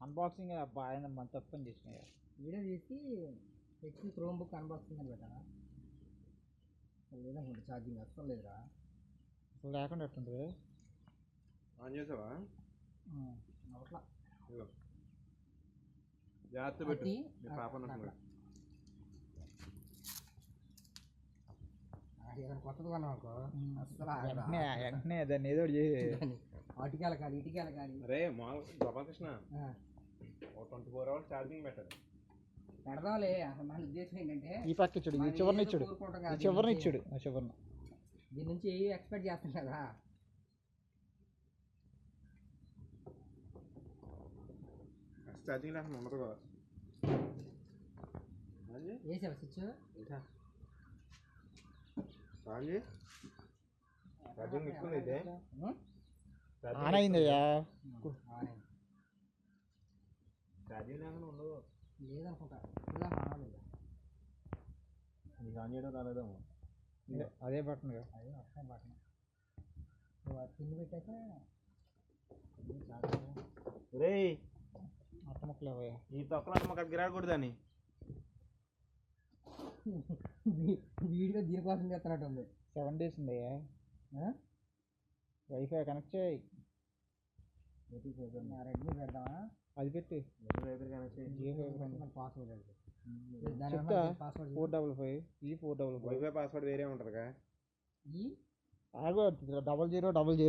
unboxing అబ్బా ఆయన మన తప్పని చేసినాయి వీడియో తీసి ఎక్కువ క్రోమ్ బుక్ అన్బాక్సింగ్ అని పెట్టారా లేదనుకుంటా ఛార్జింగ్ అస్సలు లేదురా అసలు లేకుండా ఎట్టుంటుంది ఆన్ చేసావా అట్లా జాగ్రత్త పెట్టి పాప కొత్తది కొన్నాం అనుకో అస్సలు వెంటనే దాన్ని ఏదో చేసి అటుకాల కాదు ఇటుకాల కాదు అరే మా గోపాలకృష్ణ 24 hours ఛార్జింగ్ పెట్టాలి పెడదాంలే అసలు మన ఉద్దేశం ఏంటంటే ఈ పక్క ఇచ్చుడు ఈ చివరిని ఇచ్చుడు ఈ చివరిని ఇచ్చుడు ఆ చివరిని దీని నుంచి ఎక్స్పెక్ట్ చేస్తాం కదా ఛార్జింగ్ లేకుండా ఉండదు కదా వేసావా స్విచ్ ఛార్జింగ్ ఎక్కువ అయితే ఆన్ అయిందయ్యా ఛార్జింగ్ లేకుండా ఉండదు లేదనుకుంటా నీకు ఆన్ చేయడం రాలేదేమో అదే బటన్ అదే ఒకటే బటన్ పిన్ పెట్టాక రే అట్ట ముక్కలు అవయ్యా ఈ తొక్కలు మాకు గిరాకూడదని వీడియో దీనికోసం చేస్తున్నట్టు ఉంది 7 days ఉందయ్యా వైఫై కనెక్ట్ చేయి రెడ్మీ పెడదామా అది పెట్టి పాస్వర్డ్ చెప్తా 455 ఈ 455 వైఫై పాస్వర్డ్ వేరే ఉంటుందిగా ఈ 0000